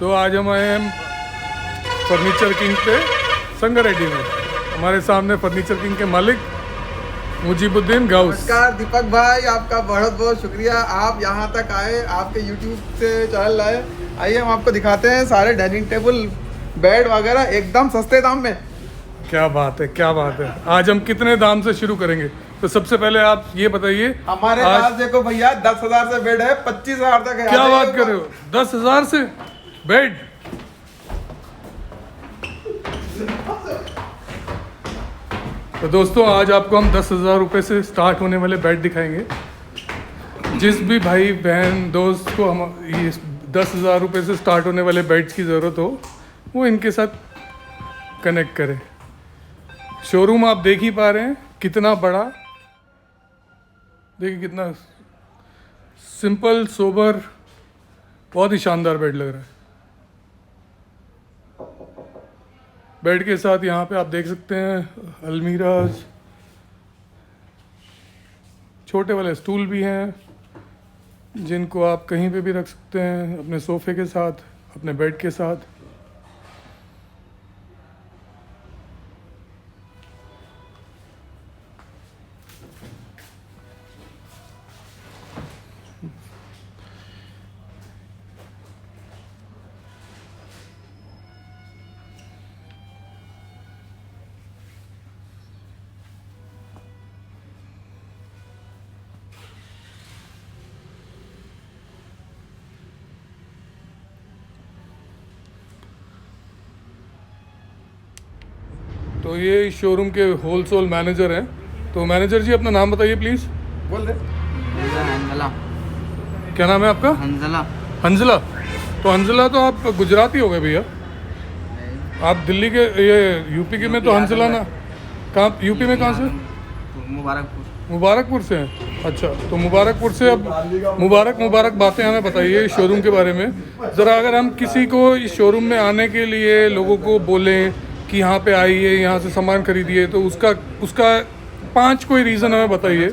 आज हम आए हैं फर्नीचर किंग पे संगारेड्डी में। हमारे सामने फर्नीचर किंग के मालिक मुजीबुद्दीन गाउस। नमस्कार दीपक भाई, आपका बहुत बहुत शुक्रिया। आप यहाँ तक आए, आपके यूट्यूब से चैनल लाए। आइए हम आपको दिखाते हैं सारे डाइनिंग टेबल, बेड वगैरह एकदम सस्ते दाम में। क्या बात है, क्या बात है। आज हम कितने दाम से शुरू करेंगे? तो सबसे पहले आप ये बताइए। हमारे पास देखो भैया 10,000 से बेड है, 25,000 तक है। क्या बात कर रहे हो? 10,000 से बेड? तो दोस्तों आज आपको हम 10,000 रुपये से स्टार्ट होने वाले बेड दिखाएंगे। जिस भी भाई बहन दोस्त को हम ये 10,000 रुपये से स्टार्ट होने वाले बेड्स की ज़रूरत हो, वो इनके साथ कनेक्ट करें। शोरूम आप देख ही पा रहे हैं कितना बड़ा, देखिए कितना सिंपल सोबर, बहुत ही शानदार बेड लग रहा है। बेड के साथ यहाँ पे आप देख सकते हैं अलमीराज, छोटे वाले स्टूल भी हैं जिनको आप कहीं पे भी रख सकते हैं, अपने सोफे के साथ, अपने बेड के साथ। तो ये शोरूम के होलसेल मैनेजर हैं। तो मैनेजर जी अपना नाम बताइए प्लीज़। बोल दे। हंजला। क्या नाम है आपका? हंजला। हंजला। तो हंजला तो आप गुजराती हो गए भैया। आप दिल्ली के, ये यूपी के में तो हंजला ना, कहाँ यूपी में कहाँ से? मुबारकपुर। मुबारकपुर से हैं। अच्छा, तो मुबारकपुर से अब मुबारक बातें हमें बताइए शोरूम के बारे में ज़रा। अगर हम किसी को इस शोरूम में आने के लिए लोगों को बोलें कि यहाँ पे आइए, यहाँ से सामान खरीदिए, तो उसका 5 कोई रीज़न हमें बताइए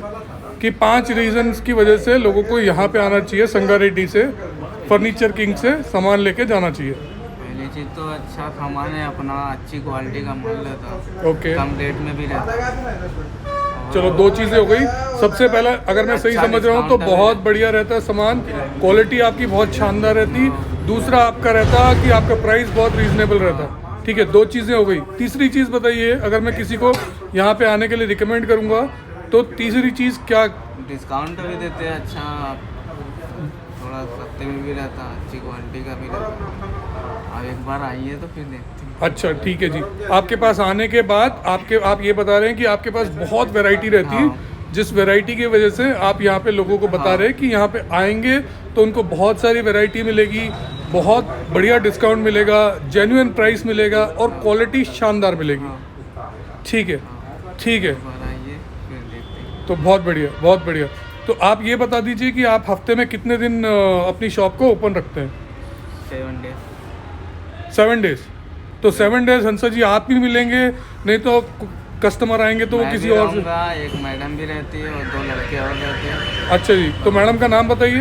कि 5 रीज़न्स की वजह से लोगों को यहाँ पे आना चाहिए, संगारेड्डी से, फर्नीचर किंग से सामान लेके जाना चाहिए। पहली चीज़ तो अच्छा सामान है अपना, अच्छी क्वालिटी का माल रहता है, ओके, कम रेट में भी रहता है। चलो 2 चीज़ें हो गई। सबसे पहला, अगर मैं सही समझ रहा हूँ तो बहुत बढ़िया रहता है सामान, क्वालिटी आपकी बहुत शानदार रहती। दूसरा आपका रहता कि आपका प्राइस बहुत रीजनेबल रहता। ठीक है, 2 चीज़ें हो गई। तीसरी चीज़ बताइए, अगर मैं किसी को यहाँ पे आने के लिए रिकमेंड करूँगा तो तीसरी चीज़ क्या? डिस्काउंट भी देते हैं अच्छा, थोड़ा सस्ते में भी रहता है, अच्छी क्वालिटी का भी रहता है। आप एक बार आइए तो फिर देखते हैं। अच्छा ठीक है जी। आपके पास आने के बाद आप ये बता रहे हैं कि आपके पास बहुत वैरायटी रहती है, जिस वैरायटी की वजह से आप यहाँ पे लोगों को बता रहे हैं कि यहाँ पे आएंगे तो उनको बहुत सारी वैरायटी मिलेगी, बहुत बढ़िया डिस्काउंट मिलेगा, जेन्युइन प्राइस मिलेगा और क्वालिटी शानदार मिलेगी। ठीक है, ठीक है, एक बार आइए फिर देखते हैं। तो बहुत बढ़िया, बहुत बढ़िया। तो आप ये बता दीजिए कि आप हफ्ते में कितने दिन अपनी शॉप को ओपन रखते हैं? 7 डेज। 7 डेज। तो 7 डेज हंसा जी आप भी मिलेंगे, नहीं तो कस्टमर आएंगे तो वो मैं किसी भी और से। रहूँगा, एक मैडम भी रहती है और 2 लड़के और रहते हैं। अच्छा जी, तो मैडम का नाम बताइए।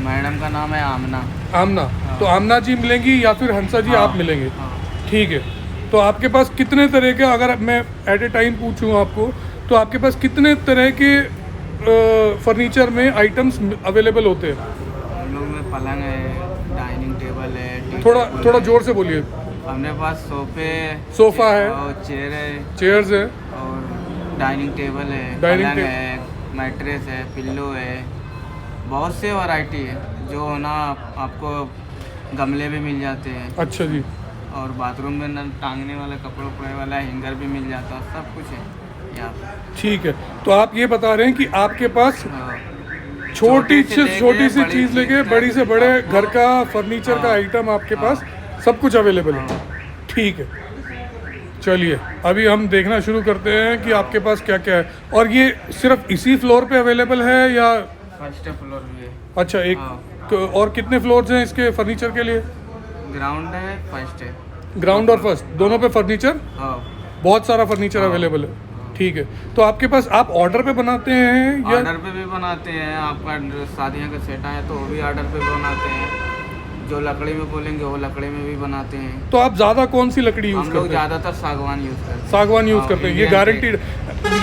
मैडम का नाम है आमना। आमना। तो आमना जी मिलेंगी या फिर हंसा जी आप मिलेंगे? हाँ। ठीक है। तो आपके पास कितने तरह के, अगर मैं एट ए टाइम पूछूं आपको, तो आपके पास कितने तरह के फर्नीचर में आइटम्स अवेलेबल होते हैं? हम लोग में पलंग है, डाइनिंग टेबल है, टी थोड़ा टेबल थोड़ा है। जोर से बोलिए। अपने पास सोफा है और चेयर है चेयर्स है और डाइनिंग टेबल है, डाइनिंग पलंग टे- है, मैट्रेस है, पिल्लो है, बहुत से वैरायटी है। जो ना आपको गमले भी मिल जाते हैं अच्छा जी। और बाथरूम में ना टांगने वाला कपड़े उपड़े वाला हैंगर भी मिल जाता है, सब कुछ है यहाँ पे। ठीक है, तो आप ये बता रहे हैं कि आपके पास हाँ। छोटी से लेके छोटी सी बड़ी चीज़ लेके चीज़ बड़ी से बड़े आपको- घर का फर्नीचर का आइटम आपके पास सब कुछ अवेलेबल है। ठीक है, चलिए अभी हम देखना शुरू करते हैं कि आपके पास क्या क्या है। और ये सिर्फ इसी फ्लोर पे अवेलेबल है या? फर्स्ट फ्लोर भी है। अच्छा, और कितने फ्लोर्स हैं इसके फर्नीचर के लिए? ग्राउंड है, फर्स्ट है। ग्राउंड और फर्स्ट दोनों पे फर्नीचर, हाँ, बहुत सारा फर्नीचर अवेलेबल है। ठीक है, तो आपके पास आप ऑर्डर पे बनाते हैं या? ऑर्डर पे भी बनाते हैं। आपका शादियों का सेट आए तो वो भी ऑर्डर पे बनाते हैं। जो लकड़ी में बोलेंगे वो लकड़ी में भी बनाते हैं। तो आप ज़्यादा कौन सी लकड़ी यूज़ हम करते लोग हैं? ज़्यादातर सागवान यूज़ करते हैं। सागवान यूज़ हाँ, करते हैं, ये Indian गारंटीड।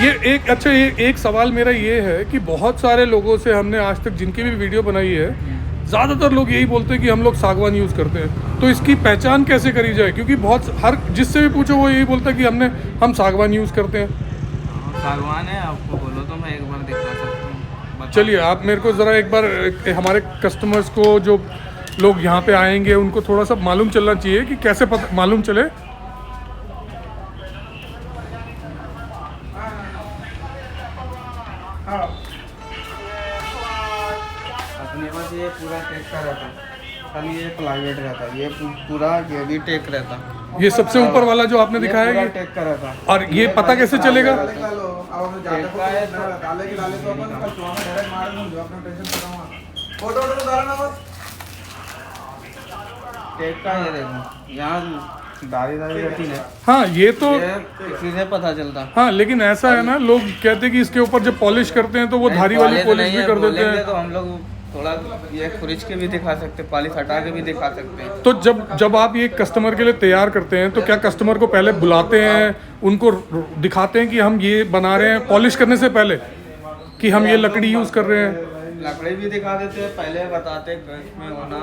ये एक अच्छा, ये एक सवाल मेरा ये है कि बहुत सारे लोगों से हमने आज तक जिनकी भी वीडियो बनाई है, ज़्यादातर लोग यही बोलते हैं कि हम लोग सागवान यूज़ करते हैं। तो इसकी पहचान कैसे करी जाए? क्योंकि बहुत हर जिससे भी पूछो वो यही बोलता है कि हम सागवान यूज़ करते हैं। सागवान है, आपको बोलो तो मैं एक बार दिखा सकता हूँ। बता- चलिए आप मेरे को ज़रा एक बार हमारे कस्टमर्स को, जो लोग यहाँ पे आएंगे, उनको थोड़ा सा मालूम चलना चाहिए कि कैसे पता मालूम चले। हाँ अपने पास ये पूरा टेक का रहता, खाली ये प्लाईवुड रहता, ये पूरा ये भी टेक रहता। ये सबसे ऊपर वाला जो आपने दिखाया पूरा है, टेक का रहता। और ये पता कैसे चलेगा? डाले के डालो, अब हमने जाते को डाले के डाले तो अपन कल सुबह में डायरेक्ट मार दूंगा, अपना टेंशन खत्म हुआ। फोटो वोटो डाला ना बस। टेक का ये देखो, यहाँ दाढ़ी रहती है, हाँ ये तो, ये इसी से पता चलता। हाँ लेकिन ऐसा है ना, लोग कहते हैं कि इसके ऊपर जब पॉलिश करते हैं तो वो धारी वाली पॉलिश भी कर देते हैं। तो हम लोग थोड़ा ये खुरिच के भी दिखा सकते, पॉलिश हटा के भी दिखा सकते हैं। तो जब आप ये कस्टमर के लिए तैयार करते हैं तो क्या कस्टमर को पहले बुलाते हैं, उनको दिखाते हैं कि हम ये बना रहे हैं पॉलिश करने से पहले, कि हम ये लकड़ी यूज़ कर रहे हैं? लकड़ी भी दिखा देते हैं, पहले बताते में होना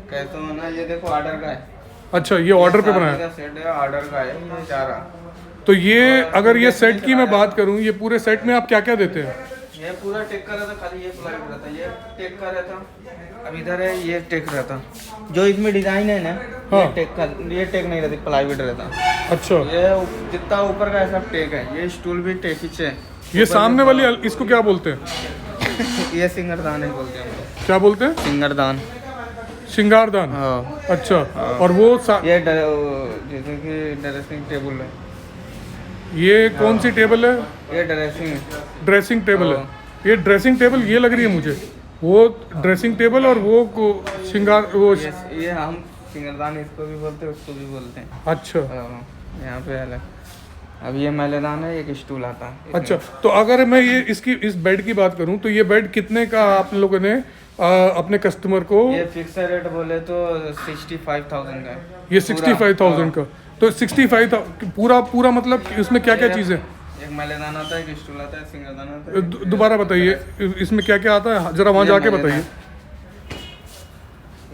कैसे होना। ये देखो ऑर्डर का है। अच्छा, ये ऑर्डर पे बनाया है। सेट है, ऑर्डर का है, ये जा रहा। तो ये अगर ये सेट की मैं बात करूं, ये पूरे सेट में आप क्या क्या देते हैं? ये पूरा टेक का रहता, खाली ये प्लाईवुड रहता, ये टेक का रहता। अब इधर है ये टेक रहता, जो इसमें डिजाइन है ना, हाँ। ये टेक का, ये टेक नहीं रहती, प्लाईवुड रहता। अच्छा, ये जितना ऊपर का है सब टेक है। ये स्टूल भी टेक ही है। ये सामने वाली इसको क्या बोलते हैं? ये सिंगरदान है बोलते हैं हम लोग। क्या बोलते हैं? सिंगरदान। श्रृंगारदान। हाँ। अच्छा, और वो ये जैसे कि ड्रेसिंग टेबल है। ये कौन सी टेबल है? ये ड्रेसिंग ड्रेसिंग टेबल है। ये ड्रेसिंग टेबल ये लग रही है मुझे, वो ड्रेसिंग टेबल और वो श्रृंगार वो। ये हम सिंगरदान इसको भी बोलते हैं, उसको भी बोलते हैं। अच्छा यहाँ पे अलग। अब ये मैलेदान है, एक स्टूल आता है। अच्छा, तो अगर मैं ये इस बेड की बात करूं तो ये बेड कितने का आप लोगों ने अपने कस्टमर को? ये फिक्स रेट बोले तो 65,000 का है। ये 65,000 का। तो 65,000 पूरा मतलब कि उसमें क्या क्या चीज़ें? एक मैलेदान आता है, एक स्टूल आता है, सिंगरदान आता है। दोबारा बताइए, इसमें क्या क्या आता है, जरा वहाँ जाके बताइए।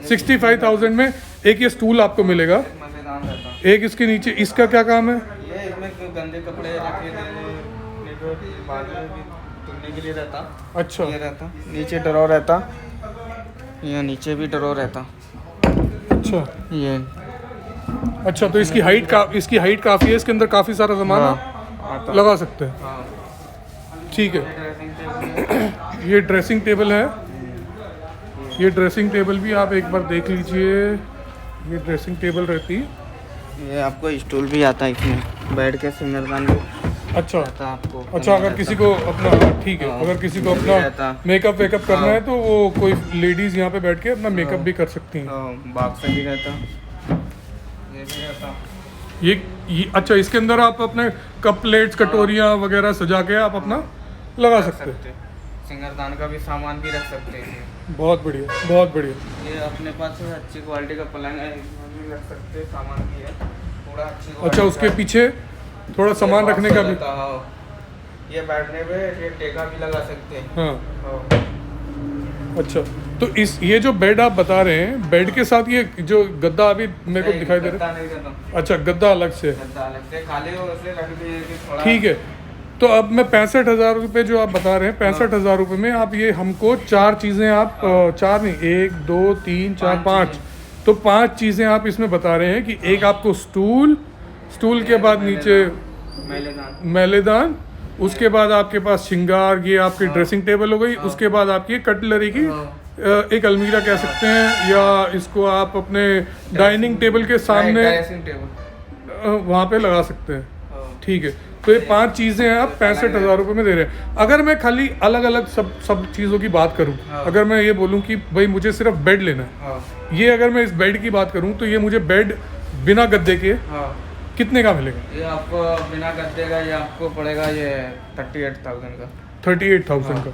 65,000 में एक ये स्टूल आपको मिलेगा, मैलेदान रहता है। एक इसके नीचे, इसका क्या काम है? ये इसमें गंदे कपड़े रखे बाद में भी धुलने के लिए रहता। अच्छा, ये रहता, नीचे ड्रॉर रहता, यहाँ नीचे भी ड्रॉर रहता। अच्छा, ये अच्छा। तो इसकी हाइट काफ़ी है, इसके अंदर काफ़ी सारा सामान आता। लगा सकते हैं। हाँ। ठीक है, ड्रेसिंग टेबल है। ये ड्रेसिंग टेबल है। ये ड्रेसिंग टेबल भी आप एक बार देख लीजिए, ये ड्रेसिंग टेबल रहती है। ये आपको स्टूल भी आता है, इसमें बैठ के सिंगरदान भी अच्छा, आता आपको। अच्छा। अगर किसी को अपना, ठीक है, अगर किसी को अपना मेकअप वेकअप करना है तो वो कोई लेडीज़ यहाँ पे बैठ के अपना मेकअप भी कर सकती हैं। बॉक्स भी रहता, ये भी रहता। ये अच्छा, इसके अंदर आप अपने कप प्लेट्स कटोरियाँ वगैरह सजा के आप अपना लगा सकते हैं। सिंगरदान का भी सामान भी रख सकते हैं। बहुत बढ़िया, बहुत बढ़िया। ये अपने पास अच्छी क्वालिटी का पलंग है, इसमें भी रख सकते हैं, सामान भी है पूरा अच्छी अच्छा, क्वालिटी उसके का। पीछे थोड़ा सामान रखने का भी। रहता, हाँ। ये बैठने पे ये टेका भी लगा सकते हैं। हाँ, हाँ। अच्छा। तो ये जो बेड आप बता रहे हैं, बेड के साथ ये जो गद्दा अभी मेरे को नहीं, दिखाई दे गद्दा रहा नहीं रहता, है, अच्छा, गद्दा अलग से है। गद्दा अलग से, खाली वो ऐसे रख दिए कि थोड़ा। ठीक है, तो अब मैं 65,000 रुपये जो आप बता रहे हैं, 65,000 रुपये में आप ये हमको 4 चीज़ें आप 4 नहीं, 1 2 3 4 5, तो 5 चीज़ें आप इसमें बता रहे हैं कि एक आपको स्टूल के बाद नीचे मैलेदान, उसके बाद आपके पास श्रृंगार, ये आपकी ड्रेसिंग टेबल हो गई, उसके बाद आपकी कटलरी की एक अलमीरा कह सकते हैं, या इसको आप अपने डाइनिंग टेबल के सामने ड्रेसिंग टेबल वहाँ पे लगा सकते हैं। ठीक है, तो ये 5 चीज़ें आप 65,000 रुपये में दे रहे हैं। अगर मैं खाली अलग अलग सब चीज़ों की बात करूं, अगर मैं ये बोलूं कि भाई मुझे सिर्फ बेड लेना है, ये अगर मैं इस बेड की बात करूं तो ये मुझे बेड बिना गद्दे के कितने का मिलेगा? ये आपको बिना गद्दे का ये आपको पड़ेगा ये 38,000 का। 38,000 का।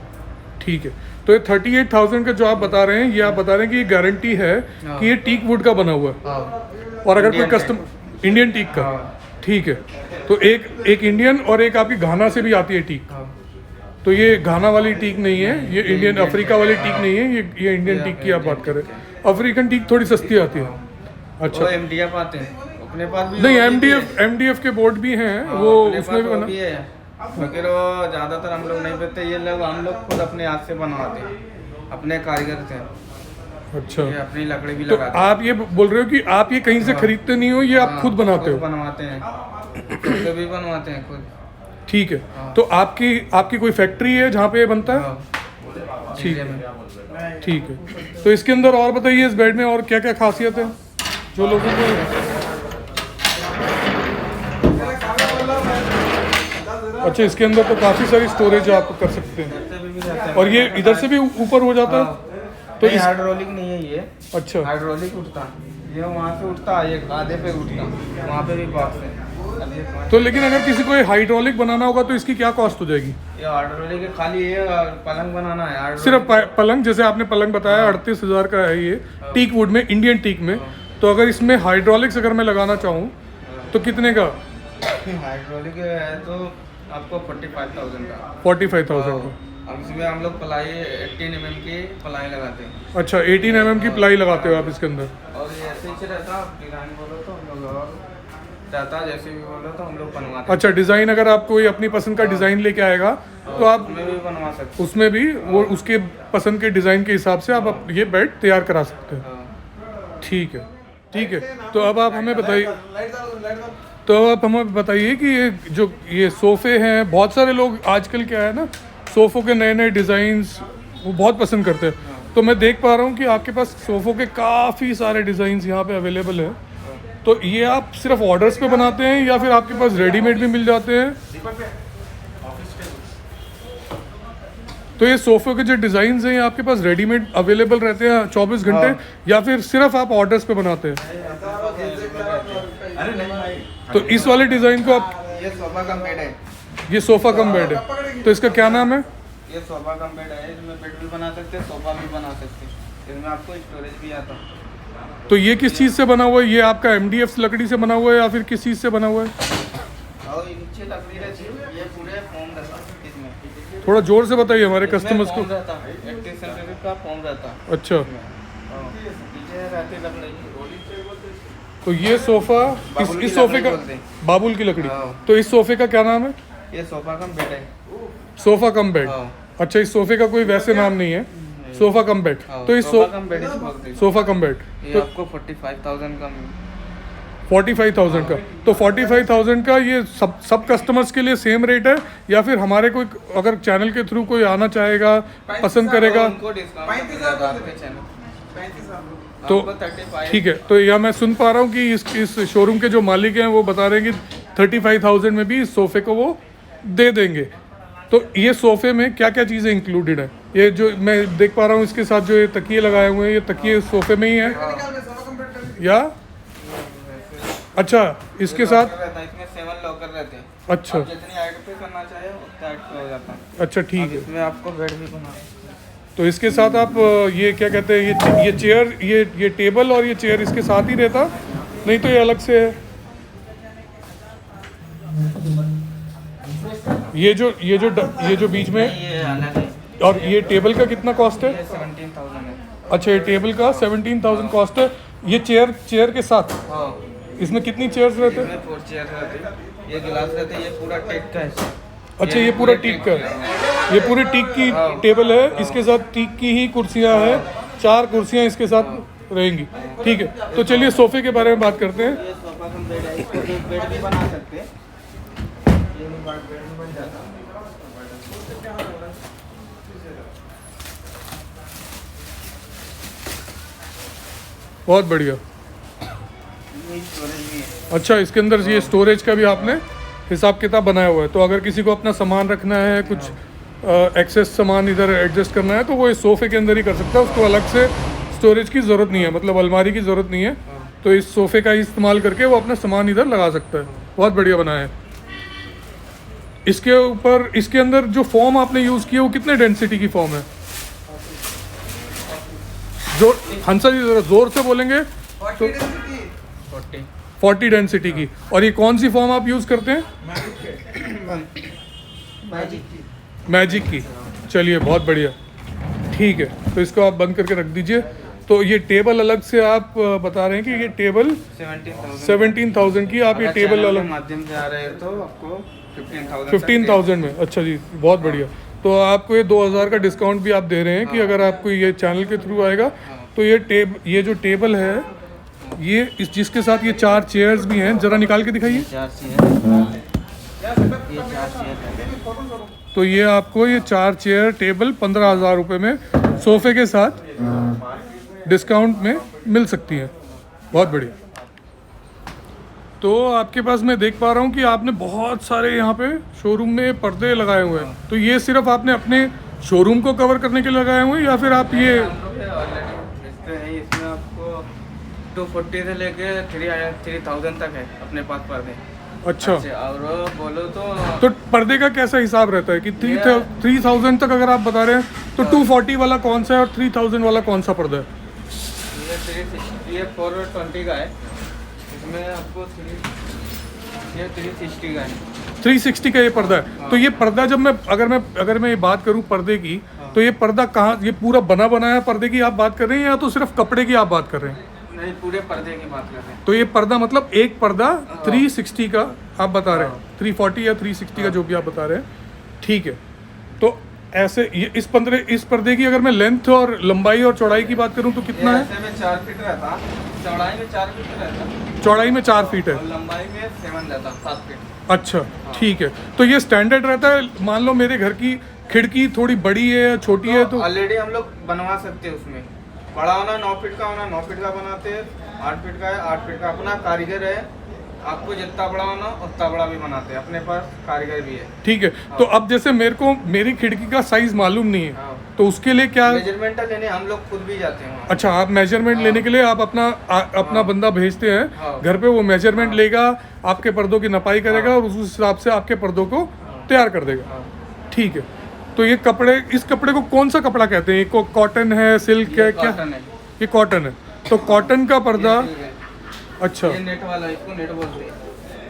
ठीक है, तो तो ये 38,000 का जो आप बता रहे हैं, ये आप बता रहे हैं कि ये गारंटी है कि ये टीक वुड का बना हुआ है, हाँ और अगर कोई Indian कस्टमर इंडियन टीक का, हाँ। ठीक है, तो एक इंडियन और एक आपकी घाना से भी आती है टीक, हाँ। तो ये घाना वाली टीक नहीं है, ये इंडियन अफ्रीका वाली टीक नहीं है, ये इंडियन टीक की आप बात करें। अफ्रीकन टीक थोड़ी सस्ती आती है। अच्छा, वो MDF आते हैं अपने पास भी, नहीं वो भी है। MDF के बोर्ड भी हैं, हाँ, वो अपने उसमें पास भी वो बना। भी है, मगर वो ज़्यादातर हम लोग नहीं बेचते, ये लोग हम लोग खुद अपने हाथ से बनवाते हैं, अपने कारीगर थे, अच्छा, ये अपनी लकड़ी भी तो लगाते आप ये बोल रहे हो कि आप ये कहीं से खरीदते नहीं हो, ये आप हाँ, खुद बनाते हो? बनवाते हैं, सोफे भी बनवाते हैं खुद। ठीक है, हाँ। तो आपकी कोई फैक्ट्री है जहाँ पे ये बनता है? हाँ, ठीक चीज़ें है। में। ठीक है, तो इसके अंदर और बताइए, इस बेड में और क्या क्या खासियत है जो लोगों को। अच्छा, इसके अंदर तो काफ़ी सारी स्टोरेज आप कर सकते हैं, ऐसे भी रहते हैं। और ये इधर से भी ऊपर हो जाता है? हाँ। तो नहीं, इस हाइड्रोलिक नहीं है ये, अच्छा, हाइड्रोलिक उठता, ये वहाँ से उठता, ये आधे पे उठता, वहाँ पे भी बॉक्स है। अब ये तो लेकिन अगर किसी को हाइड्रोलिक बनाना होगा तो इसकी क्या कॉस्ट हो जाएगी? ये हाइड्रोलिक है, खाली ये पलंग बनाना है hydraulic। सिर्फ पलंग, जैसे आपने पलंग बताया 38,000 का है ये, टीक वुड में, इंडियन टीक में, तो अगर इसमें हाइड्रोलिक्स अगर मैं लगाना चाहूँ तो कितने का? हाइड्रोलिक है तो आपको 45,000 का। 45,000 का। अब इसमें हम लोग प्लाई 18 mm की प्लाई लगाते हैं, अच्छा, 18 mm की प्लाई लगाते हो आप इसके अंदर? और ये ऐसे ही रहता, डिजाइन बोलो तो हम लोग और रहता, जैसे भी बोलो तो हम लोग बनवाते हैं। अच्छा, डिज़ाइन अगर आप कोई अपनी पसंद का डिज़ाइन लेके आएगा तो आप उसमें भी बनवा सकते उसमें भी वो उसके पसंद के डिज़ाइन के हिसाब से आप ये बेड तैयार करा सकते हैं। हैं। हाँ। ठीक है, ठीक है, तो अब आप हमें बताइए, तो अब आप हमें बताइए कि ये सोफ़े हैं, बहुत सारे लोग आजकल क्या है ना, सोफ़ों के नए नए डिज़ाइंस वो बहुत पसंद करते हैं, तो मैं देख पा रहा हूँ कि आपके पास सोफ़ों के काफ़ी सारे डिज़ाइंस यहाँ पे अवेलेबल हैं, तो ये आप सिर्फ ऑर्डर्स पे बनाते हैं या फिर आपके पास रेडीमेड भी मिल जाते हैं? तो ये सोफ़े के जो डिज़ाइंस हैं, ये आपके पास रेडीमेड अवेलेबल रहते हैं 24 घंटे, या फिर सिर्फ आप ऑर्डर्स पे बनाते हैं? तो इस वाले डिज़ाइन को आप, ये सोफा कम बेड है, ये सोफ़ा कम बेड है, तो इसका क्या नाम है? ये सोफा कम बेड है, इसमें बेड भी बना सकते हैं, सोफा भी बना सकते हैं, इसमें आपको स्टोरेज भी आता है। तो ये किस चीज़ से बना हुआ है? ये आपका MDF लकड़ी से बना हुआ है या फिर किस चीज़ से बना हुआ है? और ये नीचे लकड़ी रहती है, ये पूरे फोम रहता है इसमें। थोड़ा जोर से बताइए हमारे इसमें कस्टमर्स को। फोम रहता है, 80 सेंटीमीटर का फोम रहता है। अच्छा, हाँ, नीचे रहती लकड़ी। तो ये सोफ़ा, बाबुल की इस सोफ़े लकड़ी का, बोलते हैं। बाबुल की लकड़ी, हाँ। तो इस सोफ़े का क्या नाम है? ये सोफा कम बेड है। Sofa cum bed. हाँ। अच्छा, इस सोफ़े का कोई वैसे नाम नहीं है, सोफ़ा कम बेड। हाँ, तो इस सोफा कम बेड इसे बोलते हैं। सोफ़ा कम बेड ये तो आपको 45,000 का 45,000 का, तो 45,000 का ये सब कस्टमर्स के लिए सेम रेट है, या फिर हमारे कोई अगर चैनल के थ्रू कोई आना चाहेगा, पसंद करेगा, उनको डिस्काउंट मिलेगा आपके चैनल तो आपको 35। ठीक है। तो यह मैं सुन पा रहा हूँ कि इस शोरूम के जो मालिक हैं वो बता रहे हैं कि 35,000 में भी इस सोफ़े को वो दे देंगे। तो ये सोफ़े में क्या क्या चीज़ें इंक्लूडेड है? ये जो मैं देख पा रहा हूँ इसके साथ जो ये तकिए लगाए हुए हैं, ये तकिए इस सोफ़े में ही है या? अच्छा, इसके साथ रहता है, इसमें 7 लॉकर रहते हैं। अच्छा आप जितनी हाइट पे करना चाहे उतनी हाइट पे हो जाता है। अच्छा, ठीक अब है। इसमें आपको बेड भी बना, तो इसके साथ आप ये क्या कहते हैं, ये चेयर, ये टेबल और ये चेयर इसके साथ ही रहता, नहीं तो ये अलग से है? ये जो बीच में, ये अलग है, और ये टेबल का कितना कॉस्ट है? ये 17,000 है। अच्छा, ये टेबल का 17,000 कॉस्ट है। ये चेयर के साथ हाँ, इसमें कितनी चेयर्स रहते हैं? इसमें 4 चेयर रहते हैं, ये गिलास रहते हैं, ये पूरा टेक का है। अच्छा, ये पूरा टीक का है, ये पूरी टीक की टेबल है, इसके साथ टीक की ही कुर्सियां हैं, 4 कुर्सियां इसके साथ रहेंगी। ठीक है, तो चलिए सोफ़े के बारे में बात करते हैं। ये सोफा कम बेड है, इसको एक बेड भी बना सकते हैं, ये भी बेड भी बन जाता है। बहुत बढ़िया। ये स्टोरेज भी है। अच्छा, इसके अंदर ये स्टोरेज का भी आपने हिसाब किताब बनाया हुआ है, तो अगर किसी को अपना सामान रखना है, कुछ एक्सेस सामान इधर एडजस्ट करना है, तो वो इस सोफ़े के अंदर ही कर सकता है, उसको अलग से स्टोरेज की ज़रूरत नहीं है, मतलब अलमारी की ज़रूरत नहीं है। तो इस सोफ़े का ही इस्तेमाल करके वो अपना सामान इधर लगा सकता है। बहुत बढ़िया बनाया है। इसके ऊपर, इसके अंदर जो फॉर्म आपने यूज़ किया वो कितने डेंसिटी की फॉर्म है? जोर, हंसा जी जरा जोर से बोलेंगे तो 40 40 डेंसिटी की। और ये कौन सी फॉर्म आप यूज़ करते हैं? मैजिक की। चलिए बहुत बढ़िया, ठीक है। तो इसको आप बंद करके रख दीजिए। तो ये टेबल अलग से आप बता रहे हैं कि ये टेबल 17,000 की आप ये टेबल अलग माध्यम से आ रहे हैं तो आपको 15,000 में। अच्छा जी, बहुत बढ़िया। तो आपको ये 2,000 का डिस्काउंट भी आप दे रहे हैं कि अगर आपको ये चैनल के थ्रू आएगा तो ये जो टेबल है ये जिसके साथ ये 4 चेयर्स भी हैं, ज़रा निकाल के दिखाइए। 4 चेयर, ये 4 चेयर है। तो ये आपको ये 4 चेयर टेबल 15,000 रुपये में सोफे के साथ डिस्काउंट में मिल सकती है। बहुत बढ़िया। तो आपके पास मैं देख पा रहा हूँ कि आपने बहुत सारे यहाँ पे शोरूम में पर्दे लगाए हुए हैं। तो ये सिर्फ आपने अपने शोरूम को कवर करने के लिए लगाए हुए हैं या फिर आप ये इसमें आपको 240 से लेके 3,000 तक है अपने पास पर्दे। अच्छा, और बोलो तो पर्दे का कैसा हिसाब रहता है कि 3,000 तक अगर आप बता रहे हैं तो 240 वाला कौन सा है और 3,000 वाला कौन सा पर्दा है? ये 420 का है। इसमें आपको 360 का है। 360 का ये पर्दा है। तो ये पर्दा जब अगर मैं ये बात करूं पर्दे की, तो ये पर्दा कहाँ, ये पूरा बना बनाया पर्दे की आप बात कर रहे हैं या तो सिर्फ कपड़े की आप बात कर रहे हैं? नहीं, पूरे पर्दे की बात कर रहे हैं। तो ये पर्दा मतलब एक पर्दा 360 का आप बता रहे हैं, 340 या 360 का जो भी आप बता रहे हैं, ठीक है। तो ऐसे ये इस पर्दे की अगर मैं लेंथ और लंबाई और चौड़ाई की बात करूं तो कितना है? ऐसे में 4 फीट रहता, चौड़ाई में 4 फीट रहता, चौड़ाई में 4 फीट है और लंबाई में 7 रहता, 7 फीट। अच्छा, ठीक है। तो ये स्टैंडर्ड रहता है। मान लो मेरे घर की खिड़की थोड़ी बड़ी है या छोटी है तो ऑलरेडी हम लोग बनवा सकते हैं। उसमें बड़ा होना 9 फीट का होना 9 फीट का बनाते हैं, 8 फीट का है 8 फीट का। अपना कारीगर है, आपको जितना बड़ा होना उतना बड़ा भी बनाते हैं, अपने पास कारीगर भी है। ठीक है। तो अब जैसे मेरे को मेरी खिड़की का साइज मालूम नहीं है, तो उसके लिए क्या मेजरमेंट लेने हम लोग खुद भी जाते हैं वहाँ। अच्छा, आप मेजरमेंट लेने के लिए आप अपना बंदा भेजते हैं घर पे, वो मेजरमेंट लेगा, आपके पर्दों की नपाई करेगा और उस हिसाब से आपके पर्दों को तैयार कर देगा। ठीक है। तो ये इस कपड़े को कौन सा कपड़ा कहते हैं? ये कॉटन है, सिल्क है, क्या? ये कॉटन है। तो कॉटन का पर्दा, अच्छा, ये नेट वाला, इसको नेट बोलते हैं।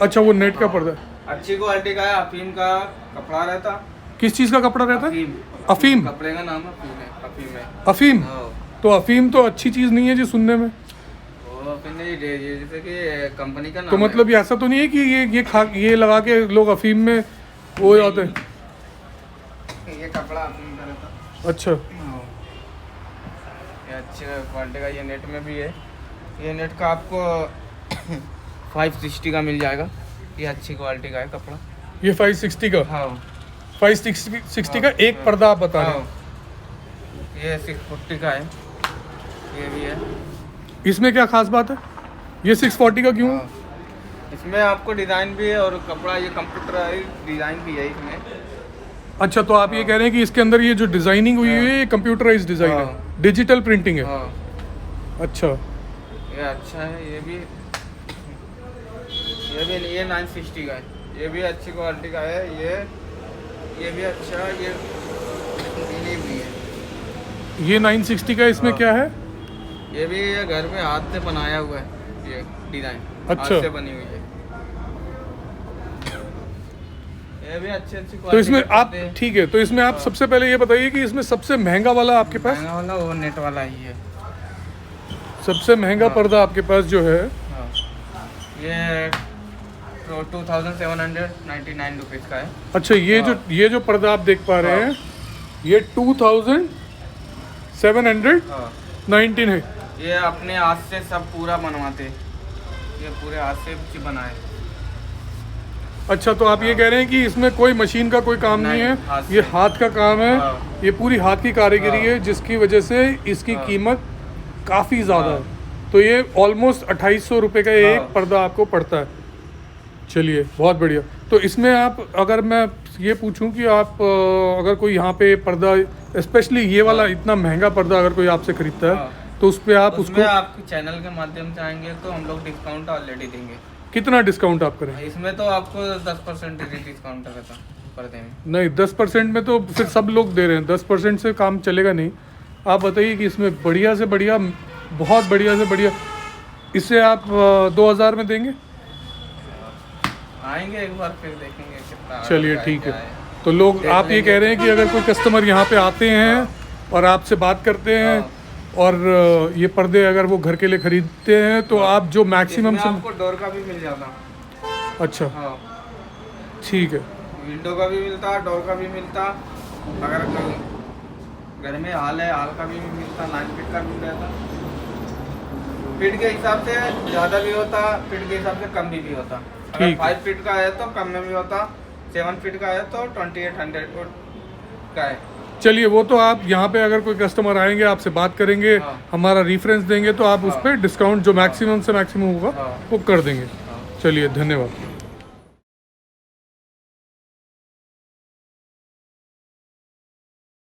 अच्छा, वो नेट का पर्दा अच्छी क्वालिटी का है। अफीम का कपड़ा रहता। किस चीज़ का कपड़ा रहता है? अफीम। कपड़े का नाम अफीम है। अफीम। तो अफीम तो अच्छी चीज़ नहीं है जी सुनने में। जैसे कि कंपनी का नाम तो मतलब ये ऐसा तो नहीं है कि ये लगा के लोग अफीम में वो जाते हैं? ये कपड़ा अफीम का रहता। अच्छा, ये अच्छी क्वालिटी का, ये नेट में भी है। ये नेट का आपको 560 का मिल जाएगा। ये अच्छी क्वालिटी का है कपड़ा। ये 560 का? हाँ, 560 का एक पर्दा आप बता रहे हैं? ये 640 का है। ये भी है। इसमें क्या खास बात है? ये 640 का क्यों? इसमें आपको डिज़ाइन भी है और कपड़ा ये कंप्यूटराइज्ड डिज़ाइन भी है इसमें। अच्छा, तो आप ये कह रहे हैं कि इसके अंदर ये जो डिजाइनिंग हुई है ये कंप्यूटराइज्ड डिजाइन है, डिजिटल प्रिंटिंग है? अच्छा, ये अच्छा है। ये भी 960 का है। ये भी अच्छी क्वालिटी का है। ये भी अच्छा है। ये भी है। ये 960 का, इसमें क्या है? ये भी घर में हाथ से बनाया हुआ है, ये डिजाइन अच्छा, हाथ से बनी हुई है। ये भी अच्छी तो इसमें आप, ठीक है, तो इसमें आप सबसे पहले ये बताइए कि इसमें सबसे महंगा वाला आपके पास? महंगा वाला वो नेट वाला ही है। सबसे महंगा पर्दा आपके पास जो है ये 2,799 रुपीज़ का है। अच्छा, ये जो पर्दा आप देख पा रहे हैं ये 2,719 है। ये अपने हाथ से सब पूरा बनवाते हैं। ये पूरे हाथ से बनाए। अच्छा, तो आप ये कह रहे हैं कि इसमें कोई मशीन का कोई काम नहीं है, ये हाथ का काम है, ये पूरी हाथ की कारीगरी है, जिसकी वजह से इसकी कीमत काफ़ी ज़्यादा है। तो ये ऑलमोस्ट 2,800 रुपये का एक पर्दा आपको पड़ता है। चलिए, बहुत बढ़िया। तो इसमें आप, अगर मैं ये पूछूं कि आप अगर कोई यहाँ पे पर्दा, स्पेशली ये वाला इतना महंगा पर्दा अगर कोई आपसे खरीदता है तो उस पर आप उसको आपके चैनल के माध्यम से आएंगे तो हम लोग डिस्काउंट ऑलरेडी देंगे। कितना डिस्काउंट आप करें? इसमें तो आपको 10% डिस्काउंट रहता पर्दे में। नहीं, 10% में तो फिर सब लोग दे रहे हैं, 10% से काम चलेगा नहीं। आप बताइए कि इसमें बढ़िया से बढ़िया, बहुत बढ़िया से बढ़िया, इसे आप 2000 में देंगे? आएंगे एक बार फिर देखेंगे कितना। चलिए ठीक है। तो लोग, आप ये कह रहे हैं कि अगर कोई कस्टमर यहाँ पे आते हैं और आपसे बात करते हैं और ये पर्दे अगर वो घर के लिए खरीदते हैं तो आप जो मैक्सिमम इसमें आपको डोर का भी मिल जाता। अच्छा, हाँ, ठीक है। विंडो का भी मिलता, डोर का भी मिलता। अगर कोई घर में हाल है, हाल का भी मिलता, 9 फीट का भी मिलता। फीट के हिसाब से ज़्यादा भी होता, फीट के हिसाब से कम भी होता। अगर ठीक। 5 फीट का है तो कम में भी होता, 7 फीट का है तो 2800 का है। चलिए, वो तो आप यहाँ पे अगर कोई कस्टमर आएंगे आपसे बात करेंगे, हाँ। हमारा रेफरेंस देंगे तो आप उस हाँ। पर डिस्काउंट जो मैक्सिमम से मैक्सिमम होगा हाँ। वो कर देंगे। हाँ। चलिए, धन्यवाद।